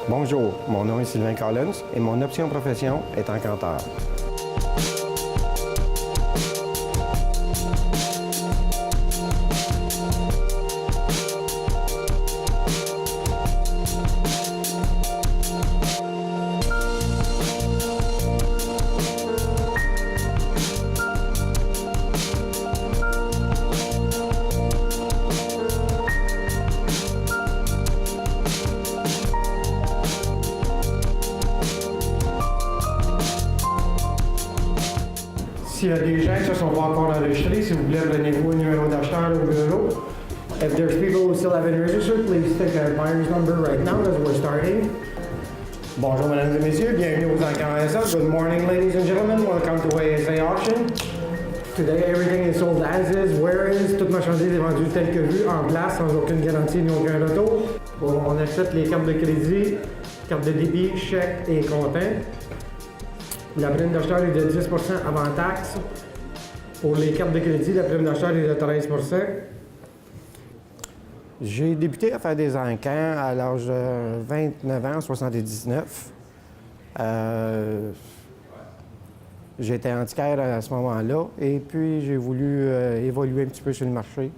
Bonjour, mon nom est Sylvain Collins et mon option profession est encanteur. S'il y a des gens qui ne sont pas encore enregistrés, s'il vous plaît, prenez-vous un numéro d'acheteur au bureau. If there's people who still haven't registered, please take a buyer's number right now as we're starting. Bonjour, mesdames et messieurs, bienvenue aux Encans ASA. Good morning, ladies and gentlemen. Welcome to ASA Auction. Today, everything is sold as is, where is. Toute marchandise est vendue telle que vue, en place, sans aucune garantie ni aucun retour. Bon, on accepte les cartes de crédit, cartes de débit, chèques et comptant. La prime d'acheteur est de 10 avant taxe. Pour les cartes de crédit, la prime d'acheteur est de 13 J'ai débuté à faire des encans à l'âge de 29 ans, 79. J'étais antiquaire à ce moment-là et puis j'ai voulu évoluer un petit peu sur le marché.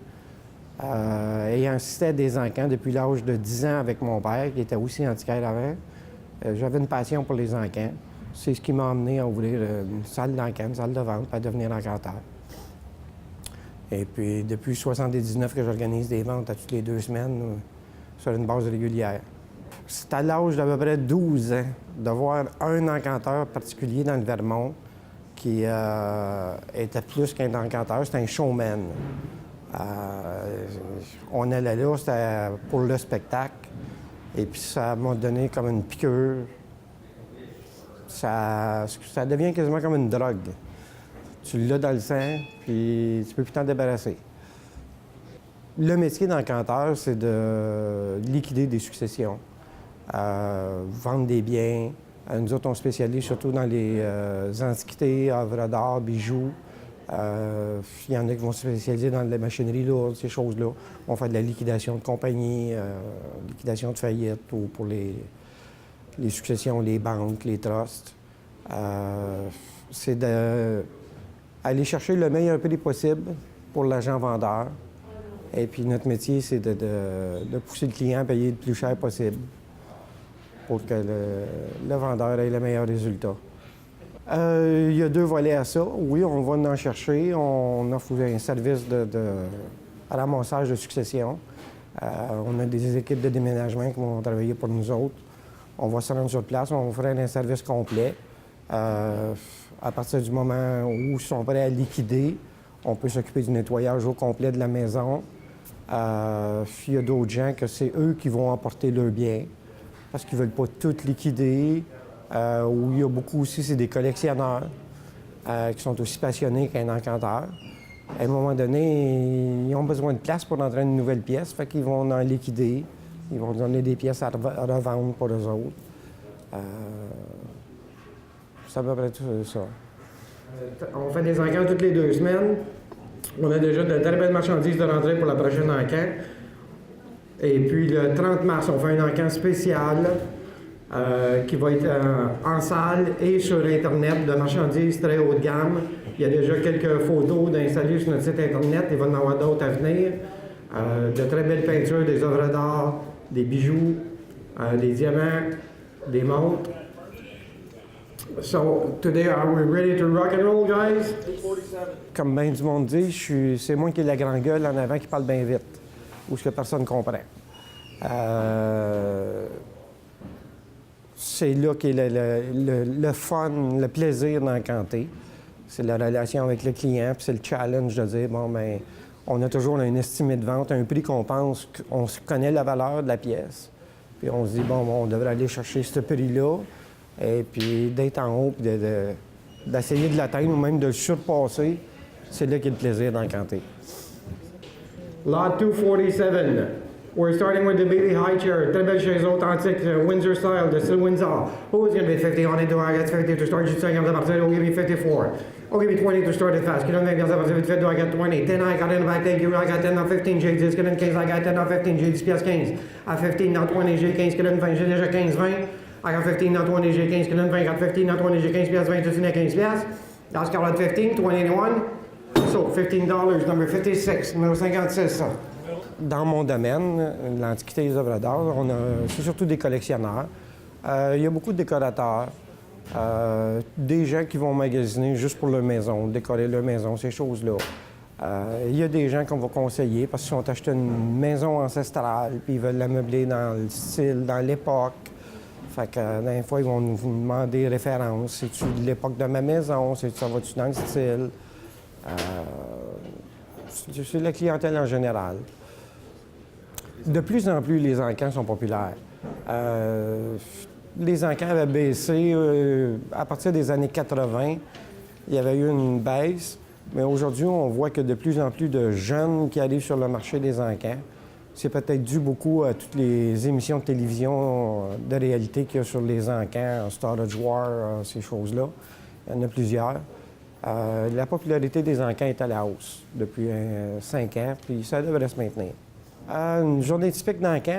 Ayant assisté à des encans depuis l'âge de 10 ans avec mon père, qui était aussi antiquaire avant, j'avais une passion pour les encans. C'est ce qui m'a amené à ouvrir une salle d'encan, une salle de vente, puis à devenir encanteur. Et puis, depuis 1979 que j'organise des ventes à toutes les 2 semaines sur une base régulière. C'est à l'âge d'à peu près 12 ans de voir un encanteur particulier dans le Vermont qui était plus qu'un encanteur, c'était un showman. On allait là, c'était pour le spectacle. Et puis, ça m'a donné comme une piqûre. Ça devient quasiment comme une drogue. Tu l'as dans le sang, puis tu peux plus t'en débarrasser. Le métier d'encanteur, c'est de liquider des successions, vendre des biens. Nous autres, on spécialise surtout dans les antiquités, œuvres d'art, bijoux. Il y en a qui vont se spécialiser dans la machinerie lourde, ces choses-là. On fait de la liquidation de compagnie, liquidation de faillite ou pour les successions, les banques, les trusts. C'est d'aller chercher le meilleur prix possible pour l'agent vendeur. Et puis notre métier, c'est de pousser le client à payer le plus cher possible pour que le vendeur ait le meilleur résultat. Il y a 2 volets à ça. Oui, on va en chercher. On offre un service de ramassage de succession. On a des équipes de déménagement qui vont travailler pour nous autres. On va se rendre sur place, on va faire un service complet. À partir du moment où ils sont prêts à liquider, on peut s'occuper du nettoyage au complet de la maison. Il y a d'autres gens que c'est eux qui vont emporter leurs biens parce qu'ils ne veulent pas tout liquider. Où il y a beaucoup aussi, c'est des collectionneurs qui sont aussi passionnés qu'un encanteur. À un moment donné, ils ont besoin de place pour entrer une nouvelle pièce, fait qu'ils vont en liquider. Ils vont donner des pièces à revendre pour eux autres. C'est à peu près tout ça. On fait des encans toutes les 2 semaines. On a déjà de très belles marchandises de rentrée pour la prochaine encan. Et puis le 30 mars, on fait un encan spécial qui va être en salle et sur Internet de marchandises très haut de gamme. Il y a déjà quelques photos d'installer sur notre site Internet. Il va y en avoir d'autres à venir. De très belles peintures, des œuvres d'art, des bijoux, des diamants, des montres. So, today, are we ready to rock and roll, guys? Comme bien du monde dit, c'est moi qui ai la grande gueule en avant qui parle bien vite, ou ce que personne comprend. C'est là qu'est le fun, le plaisir d'encanter. C'est la relation avec le client, puis c'est le challenge de dire, bon, bien, on a toujours un estimé de vente, un prix qu'on pense qu'on connaît la valeur de la pièce. Puis on se dit, bon, on devrait aller chercher ce prix-là, et puis d'être en haut, puis d'essayer de l'atteindre ou même de le surpasser, c'est là qu'est le plaisir d'encanter. Lot 247. We're starting with the baby high chair, très belle chaise authentique, Windsor style, de style Windsor. Who is going to be 50 on it? Do I get 50 to start? Just saying, I'm about to say, oh, give me 54. Oh, give me 20 to start it fast. Get on there, guys, do I get 20? 10, I got in the back, thank you. I got 10 dans 15, j'ai 10, get in 15, I got 10 dans 15, j'ai 10 pièces 15. À 15 dans 20, j'ai 15, get in 20, j'ai déjà 15, 20. I got 15 dans 20, j'ai 15, get in 20, I got 15 dans 20, j'ai 15 pièces 20, just in 15 pièces. That's got 15, 21. So, $15, number 56, numéro 56, ça. Dans mon domaine, l'Antiquité des œuvres d'art, c'est surtout des collectionneurs. Il y a beaucoup de décorateurs, des gens qui vont magasiner juste pour leur maison, décorer leur maison, ces choses-là. Il y a des gens qu'on va conseiller parce qu'ils ont acheté une maison ancestrale puis ils veulent l'ameubler dans le style, dans l'époque. Fait que, des fois, ils vont nous demander des références. C'est-tu de l'époque de ma maison? Ça va-tu dans le style? C'est la clientèle en général. De plus en plus, les encans sont populaires. Les encans avaient baissé à partir des années 80. Il y avait eu une baisse, mais aujourd'hui, on voit que de plus en plus de jeunes qui arrivent sur le marché des encans. C'est peut-être dû beaucoup à toutes les émissions de télévision de réalité qu'il y a sur les encans, Storage War, ces choses-là. Il y en a plusieurs. La popularité des encans est à la hausse depuis 5 ans, puis ça devrait se maintenir. Une journée typique d'encan,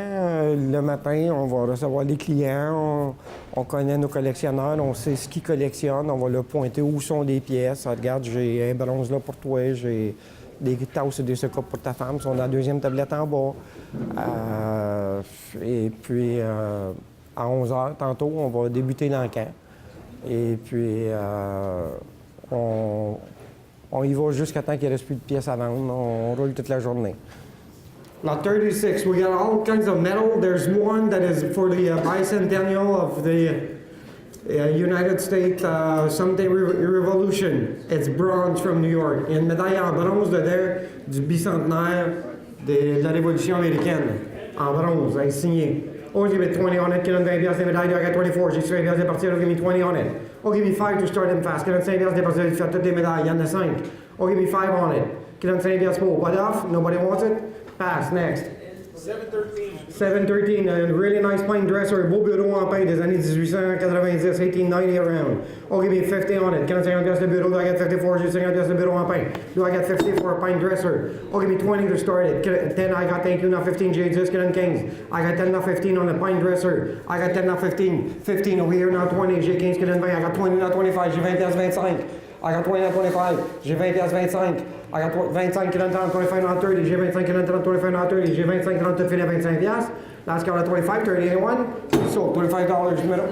le matin, on va recevoir les clients, on connaît nos collectionneurs, on sait ce qu'ils collectionnent, on va leur pointer où sont les pièces. Regarde, j'ai un bronze là pour toi, j'ai des tasses et des secoupes pour ta femme, ils sont dans la deuxième tablette en bas. Et puis, à 11 h, tantôt, on va débuter l'encan. Et puis, on y va jusqu'à temps qu'il ne reste plus de pièces à vendre. On roule toute la journée. Lot 36, we got all kinds of metal. There's one that is for the bicentennial of the United States something revolution. It's bronze from New York. Il y a une médaille en bronze dedans du bicentenaire de la Révolution américaine. En bronze, elle est signée. Oh, give me 20 on it. Get on 20 pièces, the medal. I got 24. J'ai 20 pièces de partir. Give me 20 on it. Oh, give me 5 to start them fast. Get on 5 pièces de partir. Faire toutes les médailles. Il y en a 5. Oh, give me 5 on it. Get on 5 pièces pour. What off? Nobody wants it? Pass. Next. 713. 713, a really nice pine dresser, beau bureau en pain des années 1890, 1890 around. Oh, give me 50 on it. Can I 50 the bureau? Do I get 54? J'ai 50 the bureau en pain. Do I get 50 for a pine dresser? Oh, give me 20 to start it. 10, I got thank you, not 15, j'ai 10, get on 15. I got 10, not 15 on the pine dresser. I got 10, not 15. 15 over here, not 20, j'ai 15, get on 20. I got 20, not 25, j'ai 20 pièces 25. I got 20, not 25, j'ai 20 pièces 25. I got 25 qui rentrent en 25 not 30, j'ai 25 qui rentrent en 25 not 30, j'ai 25 qui rentrent tout fini à 25 pièces. Last got a 25, 30, anyone? So, $25 middle.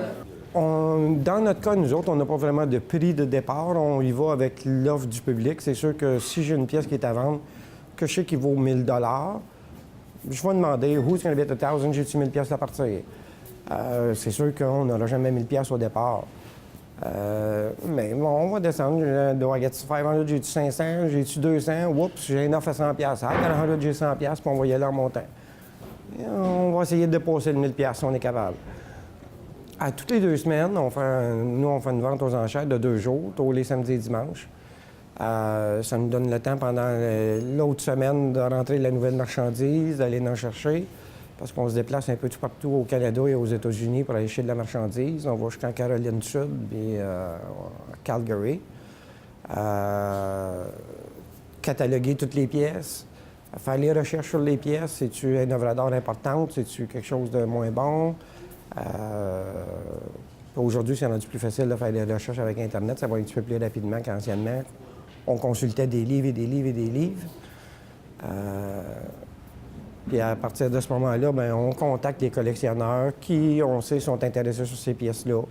Dans notre cas, nous autres, on n'a pas vraiment de prix de départ. On y va avec l'offre du public. C'est sûr que si j'ai une pièce qui est à vendre, que je sais qu'il vaut 1 000 je vais demander « Who's going to be at 1,000 j'ai-tu 1 000 à partir? C'est sûr qu'on n'aura jamais 1 000 au départ. Mais bon, on va descendre. Do I get 500, j'ai-tu 500, j'ai-tu 200? Oups, j'ai une offre à 100 I got 100, j'ai 100 puis on va y aller en montant. Et on va essayer de dépasser le 1 000 si on est capable. À toutes les 2 semaines, on fait une vente aux enchères de 2 jours, tous les samedis et dimanches. Ça nous donne le temps pendant l'autre semaine de rentrer la nouvelle marchandise, d'aller en chercher, parce qu'on se déplace un peu tout partout au Canada et aux États-Unis pour aller chercher de la marchandise. On va jusqu'en Caroline du Sud et Calgary. Cataloguer toutes les pièces, faire les recherches sur les pièces. C'est-tu une œuvre d'art importante? C'est-tu quelque chose de moins bon? Aujourd'hui, c'est rendu plus facile de faire des recherches avec Internet. Ça va un petit peu plus rapidement qu'anciennement. On consultait des livres et des livres et des livres. Puis à partir de ce moment-là, bien, on contacte les collectionneurs qui, on sait, sont intéressés sur ces pièces-là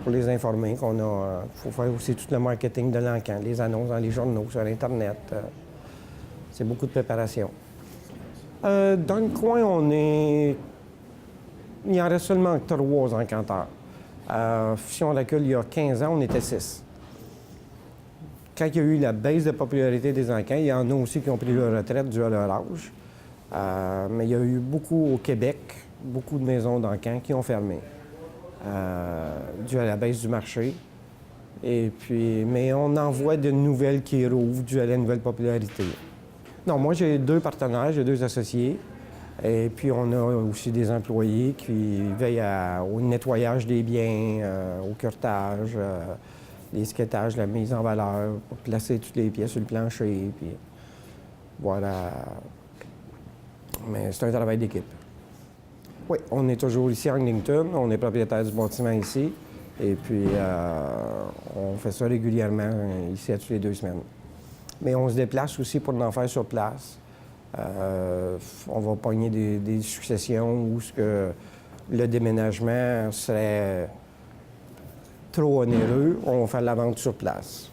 pour les informer qu'on a. Il faut faire aussi tout le marketing de l'encan, les annonces dans les journaux, sur Internet. C'est beaucoup de préparation. Dans le coin, il en reste seulement 3 encanteurs. Si on recule il y a 15 ans, on était 6. Quand il y a eu la baisse de popularité des encans, il y en a aussi qui ont pris leur retraite dû à leur âge. Mais il y a eu beaucoup au Québec, beaucoup de maisons d'encans qui ont fermé dû à la baisse du marché. Mais on en voit de nouvelles qui rouvrent dû à la nouvelle popularité. Non, moi j'ai 2 partenaires, j'ai 2 associés. Et puis, on a aussi des employés qui veillent au nettoyage des biens, au curetage, l'étiquetage, la mise en valeur, pour placer toutes les pièces sur le plancher. Puis voilà. Mais c'est un travail d'équipe. Oui, on est toujours ici à Eglinton. On est propriétaire du bâtiment ici. Et puis, on fait ça régulièrement ici à toutes les 2 semaines. Mais on se déplace aussi pour en faire sur place. On va pogner des successions où le déménagement serait trop onéreux. On va faire la vente sur place.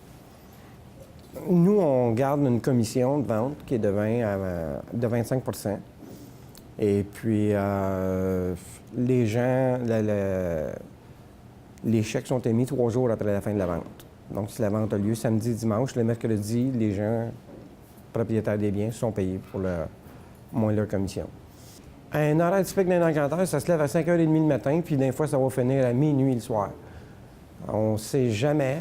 Nous, on garde une commission de vente qui est de 25 %. Et puis, les gens, les chèques sont émis 3 jours après la fin de la vente. Donc, si la vente a lieu samedi, dimanche, le mercredi, les gens propriétaires des biens sont payés pour moins leur commission. Un horaire typique d'un encanteur, ça se lève à 5h30 le matin, puis des fois, ça va finir à minuit le soir. On ne sait jamais.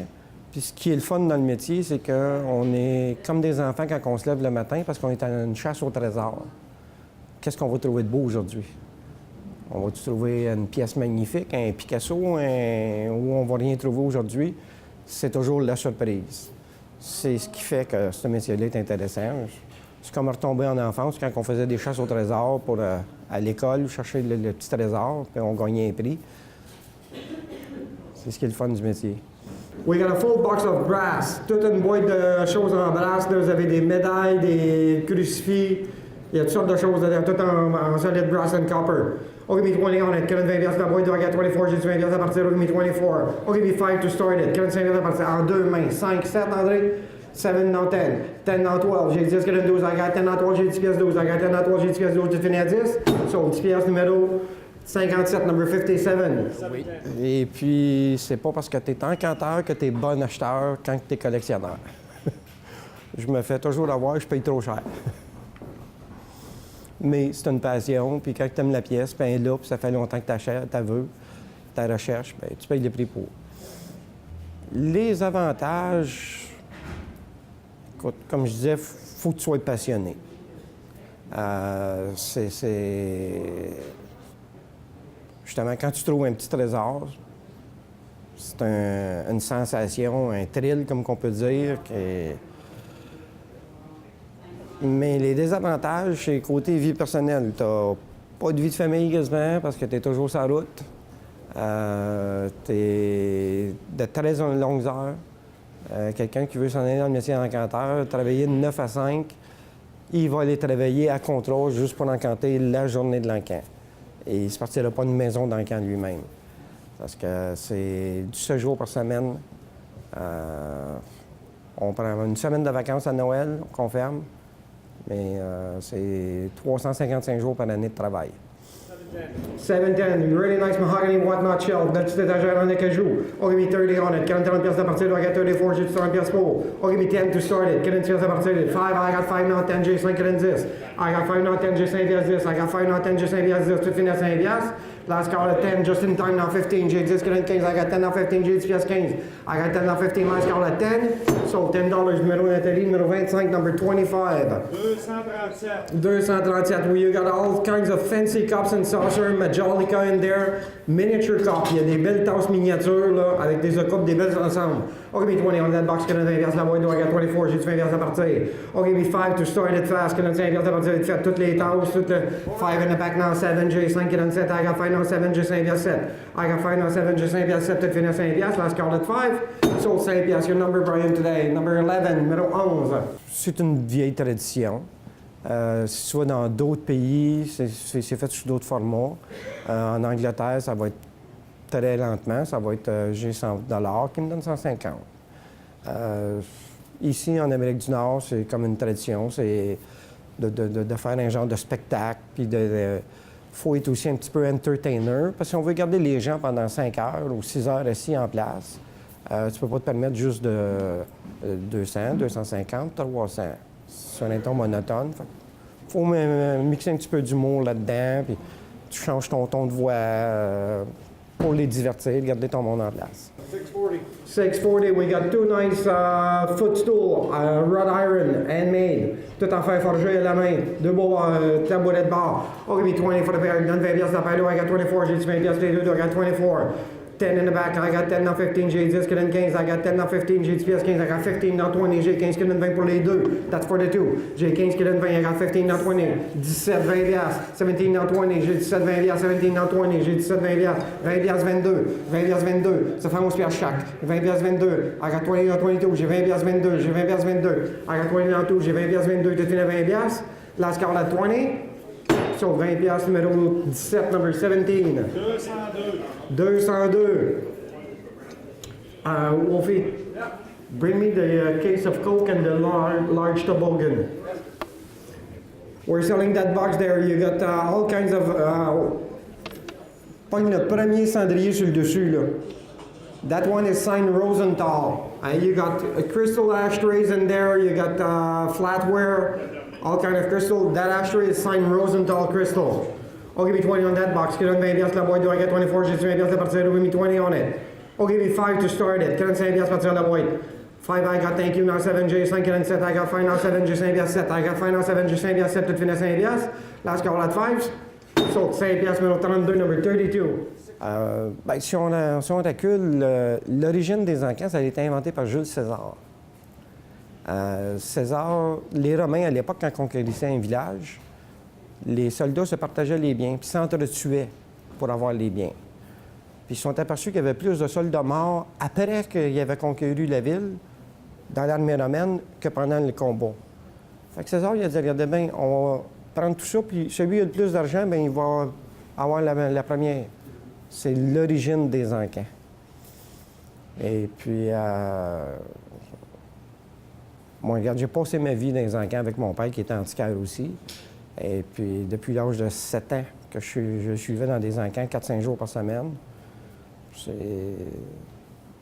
Puis ce qui est le fun dans le métier, c'est qu'on est comme des enfants quand on se lève le matin parce qu'on est à une chasse au trésor. Qu'est-ce qu'on va trouver de beau aujourd'hui? On va trouver une pièce magnifique, un Picasso, où on ne va rien trouver aujourd'hui? C'est toujours la surprise. C'est ce qui fait que ce métier-là est intéressant. C'est comme retomber en enfance quand on faisait des chasses au trésor à l'école, chercher le petit trésor, puis on gagnait un prix. C'est ce qui est le fun du métier. We got a full box of brass. Toute une boîte de choses en brass. Là, vous avez des médailles, des crucifix. Il y a toutes sortes de choses dedans, tout en solid brass and copper. I'll give me 20 on it. Can I invest in boîte? Do I get 24? J'ai 20 à partir. I'll give me 24. I'll give me 5 to start it. Can I invest à partir? En 2 mains. 5, 7, André. 7 now 10. 10 now 12. J'ai 10, can I 12? I got 10 now 12. J'ai 10 pièces 12. I got 10 now 12. J'ai 10 pièces 12. Tu finis à 10? So, 10 pièces numéro 57, number 57. Oui. Et puis, c'est pas parce que tu es encanteur que tu es bon acheteur quand tu es collectionneur. Je me fais toujours avoir, je paye trop cher. Mais c'est une passion, puis quand tu aimes la pièce, puis elle est là, puis ça fait longtemps que tu achètes, tu veux, ta recherche, bien, tu payes le prix pour. Les avantages, écoute, comme je disais, il faut que tu sois passionné. Justement, quand tu trouves un petit trésor, c'est une sensation, un thrill, comme qu'on peut dire. Mais les désavantages, c'est côté vie personnelle. Tu n'as pas de vie de famille quasiment parce que tu es toujours sur la route. Tu es de très longues heures. Quelqu'un qui veut s'en aller dans le métier d'encanteur, travailler de 9 à 5, il va aller travailler à contrat juste pour encanter la journée de l'encan. Et il ne se partira pas d'une maison d'encan lui-même. Parce que c'est du 7 jours par semaine. On prend une semaine de vacances à Noël, on confirme. Mais c'est 355 jours par année de travail. 710, really nice mahogany whatnot shelf. That's the étagère en acajou. Oh, give me 30 on it. 40 pièces à partir de, I got 34, j'ai 30 pièces pour. Oh, give me 10 to start it. 40 pièces à partir de. 5, I got 5 now 10, j'ai 5 10. I got 5 now 10, j'ai 5 pièces 10. I got 5 now 10, j'ai 5 pièces 10. Tout fini à 5 pièces. Last call at 10, just in time now 15, j'ai 10, 15. I got 10 now 15, j'ai 10 pièces 15. I got 10 now 15, last call at 10. So $10, numéro Nathalie, numéro 25, number 25. 237. 237. We you got all kinds of fancy cups and saucers, Majolica in there, miniature cup. Il y a des belles tasses miniatures là, avec des coupes, des belles ensemble. Oh, give me 20 on that box, 20 la boîte, do I got 24, j'ai 20 à partir. Oh, give me 5 to start it fast, 5 à partir. Tu fais toutes les tasses, toutes le 5 in the back now, 7, j'ai 5 7, I got 5 now 7, j'ai 5 7. I got 5 now 7, j'ai 5 7, tu finis 5 last call at 5. So 5 your number, Brian, today, number 11, numéro 11. C'est une vieille tradition. Si tu vas dans d'autres pays, c'est fait sous d'autres formats. En Angleterre, ça va être très lentement. Ça va être j'ai 100 $ qui me donne 150. Ici, en Amérique du Nord, c'est comme une tradition. C'est de faire un genre de spectacle. Puis faut être aussi un petit peu entertainer. Parce que si on veut garder les gens pendant 5 heures ou 6 heures assis en place, tu peux pas te permettre juste de 200, 250, 300. C'est un ton monotone. Il faut mixer un petit peu d'humour là-dedans, puis tu changes ton ton de voix. pour les divertir, garder ton monde en place. 640. 640, we got two nice footstool, wrought iron, handmade, tout en fer forgé à la main, deux beaux tabourets de bar. I'll give you 20 for the pair, done 20 pièces la paire, I got 24, j'ai dit 20 pièces les deux, I got 24. 10 in the back, I got 10 dans 15, j'ai 10 qui donne 15, I got 10 dans 15, j'ai 10 pièces 15, I got 15 dans 20, j'ai 15 qui donne 20 pour les deux, that's for the two. J'ai 15 qui donne 20, I got 15 dans 20, 17, 20 pièces, 17 dans 20, j'ai 17, 20 pièces, 17 dans 20, j'ai 17, 20 pièces, 20 pièces 22, 20 pièces 22, ça fait 11 pièces chaque. 20 pièces 22, I got 20 dans 22, j'ai 20 pièces 22, j'ai 20 pièces 22, I got 20 dans tout, j'ai 20 pièces 22, tout fini à 20 pièces. Last call at 20. So 20 pièces numéro 17, number 17. 202. 202. Wolfie, bring me the case of Coke and the large toboggan. We're selling that box there. You got all kinds of... Pogne le premier cendrier sur le dessus, là. That one is signed Rosenthal. You got crystal ashtrays in there. You got flatware, all kind of crystal. That ashtray is signed Rosenthal crystal. I'll give you 20 on that box. Get on 20 pièces la boîte. Do I get 24? J'ai 20 pièces à partir de give me 20 on it. I'll give you 5 to start it. 45 pièces à partir de la boîte. 5 I got thank you now 7 J 5 and 7 I got 5 now 7 J 5 pièces 7 I got 5 now 7 J 5 pièces 7 tout fini à 5 pièces. Last call at 5. So 5 pièces numéro 32 number 32. Si on recule, l'origine des encans, ça a été inventé par Jules César. César, les Romains, à l'époque, quand ils conquérissaient un village, les soldats se partageaient les biens, puis s'entretuaient pour avoir les biens. Puis ils se sont aperçus qu'il y avait plus de soldats morts après qu'ils avaient conquéri la ville, dans l'armée romaine, que pendant le combat. Fait que César, il a dit, regardez bien, on va prendre tout ça, puis celui qui a le plus d'argent, bien, il va avoir la première. C'est l'origine des encans. Et puis, moi, regarde, j'ai passé ma vie dans les encans avec mon père, qui était antiquaire aussi. Et puis, depuis l'âge de 7 ans, que je suivais dans des encans 4-5 jours par semaine.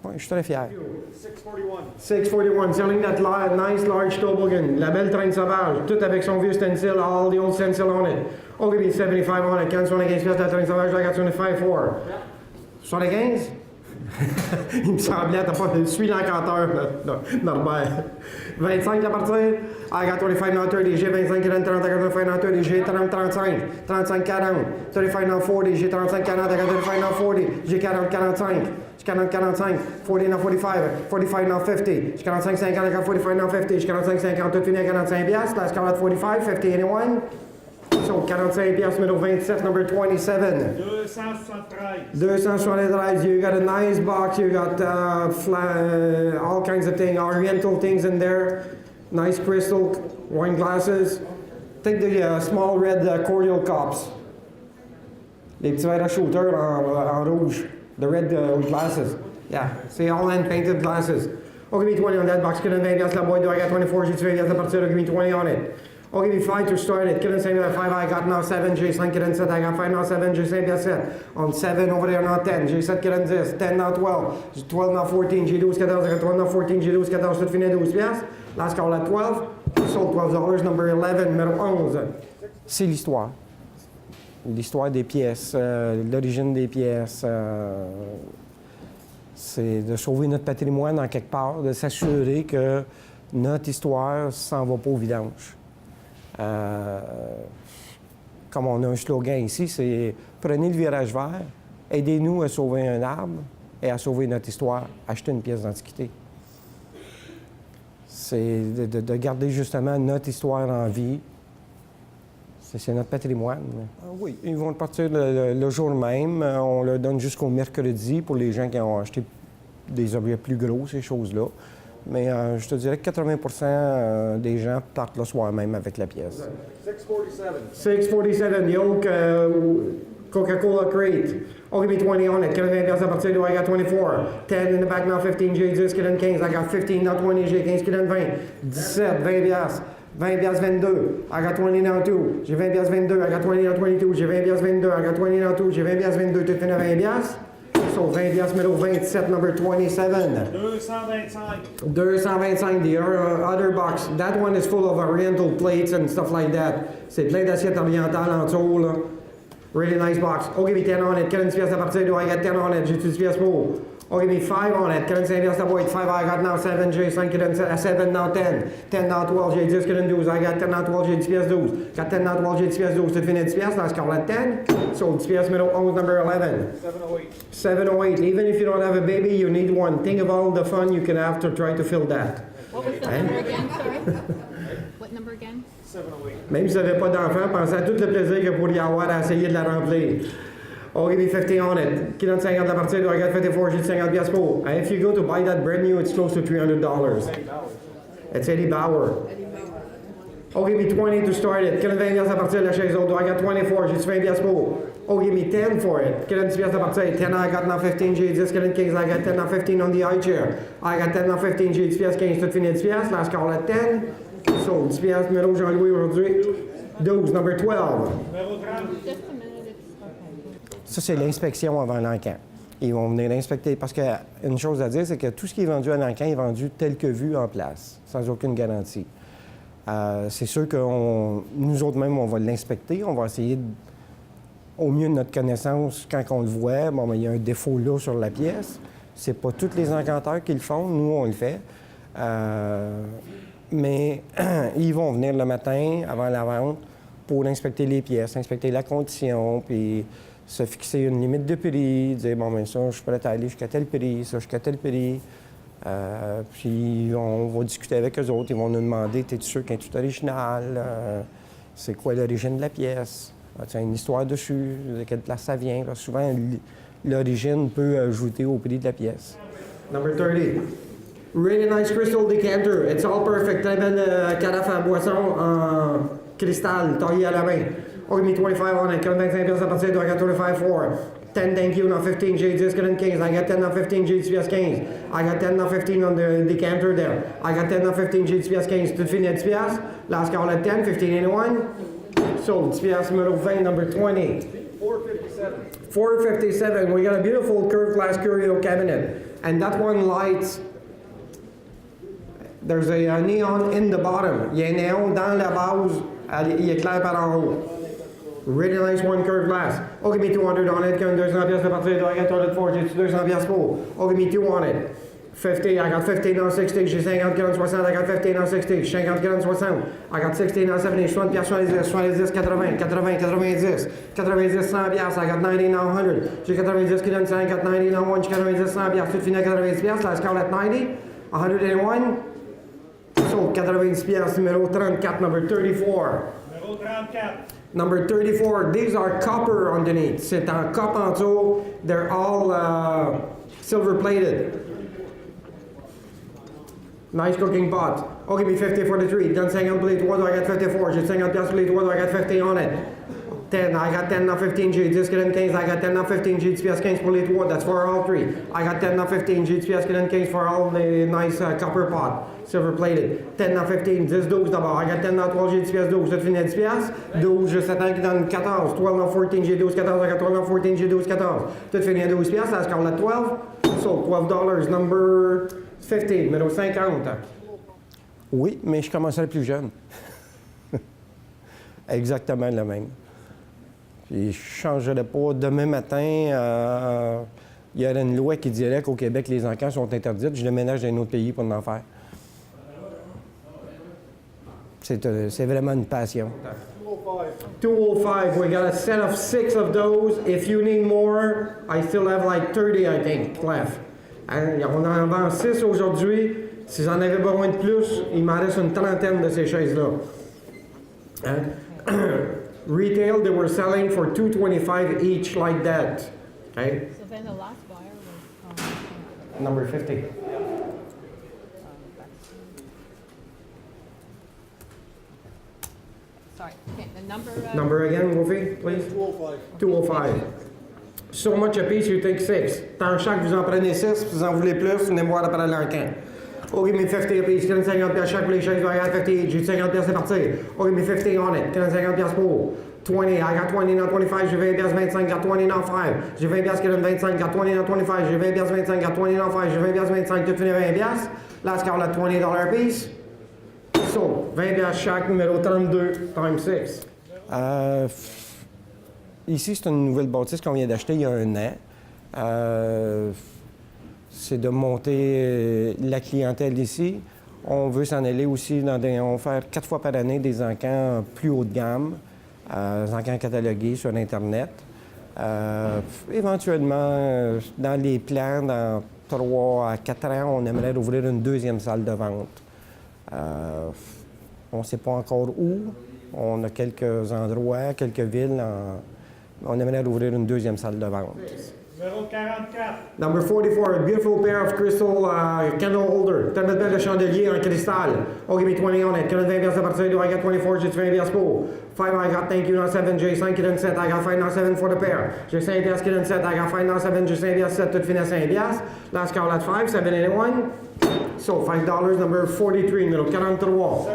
Ouais, je suis très fier. 641. 641, selling that nice large toboggan, la belle traîne sauvage, tout avec son vieux stencil, all the old stencil on it. I'll give you 75 on it. 75 pièces la traîne sauvage, I got 25 for. 75? Il me semblait, t'as pas suis l'encanteur, Norbert. 25 à partir, I got 25 now 30, j'ai 25 qui donne 30, I got 25 now 30, j'ai 30, 35, 35, 40, 35 now 40, j'ai 35, 40, I got 35 now 40, j'ai 40, 45. 40, 45, 40 now 45, 45 now 50, 45, 50, I got 45 now 50, 45, 50, tout fini à 45 piastres, last call at 45, 50, anyone? So 45 piastres, numéro 27, number 27. 273. 273, you got a nice box, you got all kinds of things, oriental things in there, nice crystal wine glasses. Take the small red cordial cups. Les petits verres à shooter en rouge. The red glasses. Yeah, see, all hand-painted glasses. I'll give you 20 on that box. Couldn't maybe ask that boy, do I got 24? J'ai 20 pièces à partir, give me 20 on it. I'll give you 5 to start it. Couldn't say that 5, I got now 7, j'ai 5 couldn't set, I got 5 now 7, j'ai 5 pièces 7. On 7 over there now 10, j'ai 7 couldn't 10, 10 now 12, j'ai 12 now 14, j'ai 12 14, I got 12 now 14, j'ai 12 14, tout fini 12 pièces. Last call at 12, sold $12, number 11, numéro 11. C'est l'histoire. L'histoire des pièces, l'origine des pièces. C'est de sauver notre patrimoine en quelque part, de s'assurer que notre histoire ne s'en va pas au vidange. Comme on a un slogan ici, c'est « Prenez le virage vert, aidez-nous à sauver un arbre et à sauver notre histoire, achetez une pièce d'antiquité. » C'est de garder justement notre histoire en vie. C'est notre patrimoine. Oui, ils vont partir le jour même. On leur donne jusqu'au mercredi pour les gens qui ont acheté des objets plus gros, ces choses-là. Mais je te dirais que 80% des gens partent le soir même avec la pièce. 647. 647, the old Coca-Cola crate. I'll give you 20 on it. 20 pièces à partir de I got 24. 10 in the back now 15, j'ai 10 qui donne 15. I got 15 now 20, j'ai 15 qui donne 20. 17, 20 pièces. 20 pièces 22. I got 20 now 2. J'ai 20 pièces 22. I got 20 now 22. J'ai 20 pièces 22. I got 20 now 2. J'ai 20 pièces 22. Tout fini à 20 pièces. So 20 pièces numéro 27, number 27. 225. 225, the other box. That one is full of oriental plates and stuff like that. C'est plein d'assiettes orientales en dessous, là. Really nice box. Oh, give me 10 on it. 40 pièces à partir de. I got 10 on it. J'ai 10 pièces pour. Oh, give me 5 on it. 45 pièces à boîte. 5 I got now 7. J'ai 5 7 now 10. 10 now 12. J'ai 10 12. I got 10 now 12. J'ai 10 pièces 12. Got 10 now 12. J'ai 10 pièces 12. Tu finis 10 pièces. Last call at 10. So 10 pièces middle 11 number 11. 708. 708. Even if you don't have a baby, you need one. Think of all the fun you can have to try to fill that. What was the number again, sorry? What number again? 708. Même si vous n'avez pas d'enfant, pensez à tout le plaisir que vous pourriez avoir à essayer de la remplir. Oh, give me 50 on it. Qui donne 50 à partir de I got 54, j'ai 50 pièces pour. And if you go to buy that brand new, it's close to $300. It's Eddie Bauer. Oh, give me 20 to start it. Qui donne 20 pièces à partir de la chaise auto. I got 24, j'ai 20 pièces pour. Oh, give me 10 for it. Qui donne 10 pièces à partir. 10 I got now 15, j'ai 10. Qui donne 15, I got 10 now 15 on the high chair. I got 10 now 15, j'ai 10 pièces, 15. Tout fini 10 pièces. Last call at 10. So, 10 pièces, numéro Jean-Louis aujourd'hui. 12, number 12. Numéro 30. Just a minute, it's okay. Ça, c'est l'inspection avant l'encan. Ils vont venir l'inspecter. Parce qu'une chose à dire, c'est que tout ce qui est vendu à l'encan est vendu tel que vu en place, sans aucune garantie. C'est sûr que nous autres même, on va l'inspecter. On va essayer, au mieux de notre connaissance, quand on le voit, bon, il y a un défaut là sur la pièce. C'est pas tous les encanteurs qui le font. Nous, on le fait. Mais ils vont venir le matin, avant la vente, pour inspecter les pièces, inspecter la condition, puis se fixer une limite de prix, dire, bon, bien ça, je suis prêt à aller jusqu'à tel prix, ça, jusqu'à tel prix. Puis on va discuter avec eux autres. Ils vont nous demander, es-tu sûr qu'elle est toute originale? C'est quoi l'origine de la pièce? As-tu une histoire dessus? De quelle place ça vient? Parce que souvent, l'origine peut ajouter au prix de la pièce. Number 30. Really nice crystal decanter. It's all perfect. Très belle carafe à boisson en cristal taillé à la main. Oh, give me 25 on it. 25 pièces à partir de I got 25 for. 10 thank you, now 15 j'ai 10, 15. I got 10, now 15 j'ai 10 pièces 15. I got 10, now 15 on the decanter there. I got 10, now 15 j'ai 10 pièces 15. Tout fini à 10 pièces. Last call at 10, 1581. So 10 pièces numéro 20, number 20. 457. 457. We got a beautiful curved glass curio cabinet. And that one lights. There's a neon in the bottom. Il y a un néon dans la base. Il éclaire par en haut. Really nice one curved glass. Oh, give me 200 on it. 200 pièces à partir de I got 204. J'ai 200 pièces pour. Oh, give me 2 on it. 50. I got 15 on 60. J'ai 50 40 60. I got 15 on 60. 50 40 60. I got 16 on 70. 60 pièces 70. 70 80. 80 90. 90 100 pièces. I got 90 on 100. J'ai 90 qui donne 100. I got 90 on 1. J'ai 90 100 pièces. Tout fini à 90 pièces. Last call at 90. 101. So 90 pièces numéro 34, number 34. Numéro 34. Number 34, these are copper underneath. C'est en copper en dessous. They're all silver plated. Nice cooking pot. Oh, give me 50 for the tree. Done 50 pour les trois, I got 54. J'ai 50 pièces pour les trois, I got 50 on it. 10, I got 10 now 15, j'ai 10 qui donne 15, I got 10 now 15, j'ai 10 pièces 15 pour les trois, that's for all three. I got 10 now 15, j'ai 10 pièces qui donne 15 for all the nice copper pot, silver plated. 10 now 15, 10, 12 d'abord, I got 10 now 12, j'ai 10 pièces 12, ça te finit à 10 pièces. 12, je 7 ans qui donne 14, 12 now 14, j'ai 12, 14, I got 12 now 14, j'ai 12, 14. Tout finit à 12 pièces, that's called at 12. So, $12, number 50, numéro 50. Oui, mais je commencerai plus jeune. Exactement le même. Puis je ne changerais pas. Demain matin, il y aurait une loi qui dirait qu'au Québec, les encans sont interdits. Je déménage dans un autre pays pour en faire. C'est vraiment une passion. 205, we got a set of 6 of those. If you need more, I still have like 30, I think, left. On en vend 6 aujourd'hui. Si j'en avais besoin de plus, il m'en reste une trentaine de ces chaises-là. Retail, they were selling for $225 each like that. Okay? So then the last buyer was Number 50. sorry, okay, the number. Number again, Wolfie, please? 205. 205. So much a piece, you take 6. Tant chaque, vous en prenez 6, vous en voulez plus, venez me voir après l'encan. Oh, give me 50 a piece. 50 pièces chaque pour les chaises. I got 50 each. J'ai 50 pièces, c'est parti. Oh, give me 50 on it. 50 pièces pour. 20. I got 20 now 25. J'ai 20 pièces 25. Got 20 now 5. J'ai 20 pièces qui donne 25. Got 20 now 25. J'ai 20 pièces 25. Got 20 now 5. J'ai 20 pièces 25. Tout fini 20 pièces. Last call at $20 a piece. So, 20 pièces chaque, numéro 32 times 6. Ici, c'est une nouvelle bâtisse qu'on vient d'acheter il y a 1 an. C'est de monter la clientèle ici. On veut s'en aller aussi on va faire 4 fois par année des encans plus haut de gamme, des encans catalogués sur Internet. Éventuellement, dans les plans, dans 3 à 4 ans, on aimerait ouvrir une 2e salle de vente. On ne sait pas encore où. On a quelques endroits, quelques villes. On aimerait ouvrir une 2e salle de vente. Numéro 44. Number 44, a beautiful pair of crystal candle holder. T'as mettre de chandelier en cristal. Oh, give me 20 on it. 20 à partir de I got 24, j'ai 20 pour. 5, I got thank you, not 7, j'ai 5 qui donne 7, I got 5, not 7 for the pair. J'ai 5 qui donne 7, I got 5, not 7, j'ai 5 7, tout fini à 5 Last call at 5, 781. So, $5, number 43, numéro 43.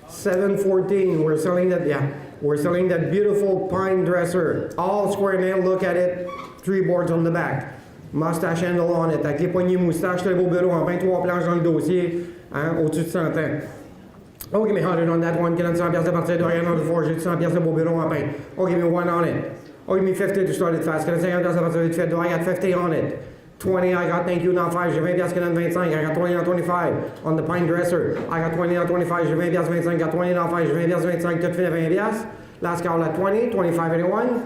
714, we're selling that, yeah. We're selling that beautiful pine dresser. All square nail, look at it. 3 boards on the back. Mustache handle on it. Avec les poignées moustaches, très beau bureau en 23 planches dans le dossier, hein, au-dessus de 100 ans. Oh, give me 100 on that one. Get on 100 pièces à partir de rien de four. J'ai 100 pièces de beau bureau en pain. Oh, give me 1 on it. Oh, give me 50 to start it fast. Get on 50 pièces à partir de fait. I got 50 on it. 20, I got thank you, not 5. J'ai 20 pièces qui donne 25. I got 20 on 25 on the pine dresser. I got 20 on 25. J'ai 20 pièces 25. Got 20 on 5. J'ai 20 pièces 25. Tout fait 20 pièces. Last call at 20. 25 anyone.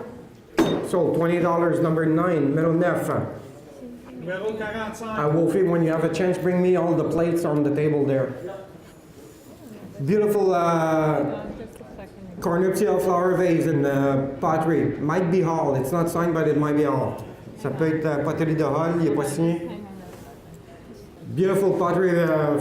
So, $20, number 9, numéro 9. Numéro 45. Wolfie, when you have a chance, bring me all the plates on the table there. Beautiful cornuptial flower vase in pottery. Might be Hall. It's not signed, but it might be Hall. Ça peut être poterie de Hall, il n'est pas signé. Beautiful pottery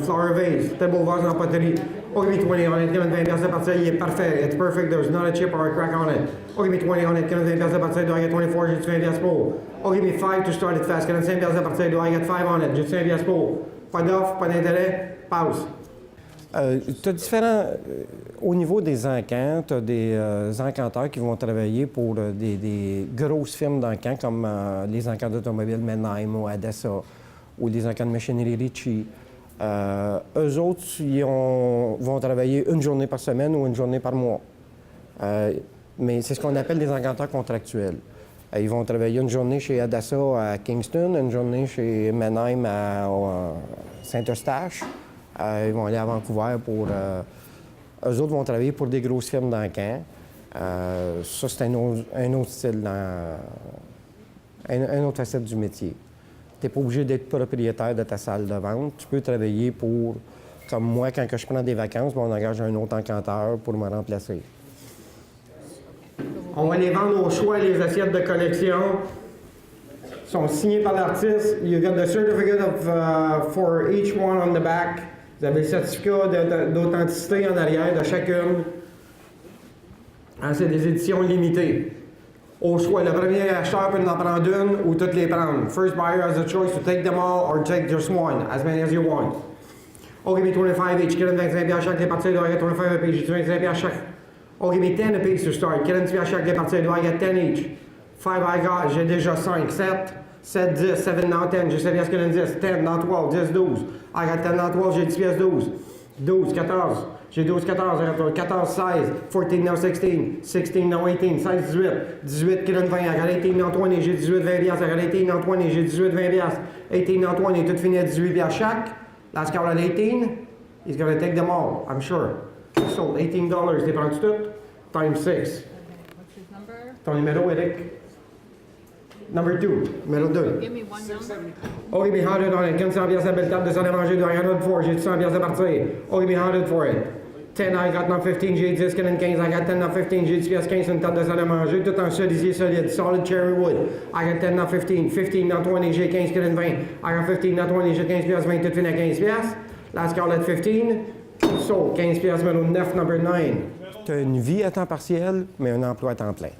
flower vase. Très beau vase en poterie. Oh, give me 20 on it. 20 pièces à partir, il est parfait. It's perfect. There's not a chip or a crack on it. Oh, give me 20 on it. 20 pièces à partir, do I get 24? J'ai 20 pièces pour. Oh, give me 5 to start it fast. 25 pièces à partir, do I get 5 on it? J'ai 5 pièces pour. Pas d'offre, pas d'intérêt, pause. Tu as différents... au niveau des encans, tu as des encanteurs qui vont travailler pour des grosses firmes d'encans comme les encans d'automobile Menheim ou Adessa ou les encans de machinerie Ritchie. Eux autres, vont travailler une journée par semaine ou une journée par mois. Mais c'est ce qu'on appelle des encanteurs contractuels. Ils vont travailler une journée chez Adassa à Kingston, une journée chez Menheim à Saint-Eustache. Ils vont aller à Vancouver pour... eux autres vont travailler pour des grosses firmes d'encans. Ça, c'est un autre style, une autre facette du métier. Tu n'es pas obligé d'être propriétaire de ta salle de vente. Tu peux travailler pour... Comme moi, quand je prends des vacances, on engage un autre encanteur pour me remplacer. On va les vendre au choix, les assiettes de collection. Sont signées par l'artiste. You got the certificate for each one on the back. Vous avez le certificat d'authenticité en arrière de chacune. Hein, c'est des éditions limitées. Au choix, le premier acheteur peut en prendre une ou toutes les prendre. First buyer has a choice to take them all or take just one, as many as you want. Oh, give me 25 each. Get 25 à chaque des parties. Do I get 25 apiece? J'ai 25 à chaque. Oh, give me 10 apiece to start. Get 10 à chaque des parties. Do I get 10 each? 5 I got. J'ai déjà 5. 7, 10, 7 dans 10. J'ai 7 pièces qui donnent 10. 10 dans 12, 10, 12. I got 10 dans 12. J'ai 10 pièces 12. 12, 14. J'ai 12, 14, 14, 16, 14 now 16, 16 now 18, 16, 18, 18 qui donne 20, I got 18 now 20, j'ai 18, 20 piastres, I got 18 now 20, j'ai 18, 20 piastres, 18 now 20, tout fini à 18 piastres chaque. Last call at 18, he's gonna take them all, I'm sure. Sold $18, t'es prends-tu tout? Times 6. What's his number? Ton numéro, Eric? Number 2, numéro 2. Give me one number. Oh, give me 100 on it. 1500 piastres à belle table de salle à manger, do I got 100 for? J'ai 100 piastres à partir. Oh, give me 100 for it. 10, I got not 15, j'ai 10, qu'il y en a 15, I got 10, not 15, j'ai 10 pièces 15, une table de salle à manger, tout en cerisier solide, solid cherry wood. I got 10, not 15, 15, not 20, j'ai 15, qu'il y en a 20. I got 15, not 20, j'ai 15 pièces, 20, tout fini à 15 pièces. Last call at 15, sold, 15 pièces, numéro 9, number 9. Tu as une vie à temps partiel, mais un emploi à temps plein.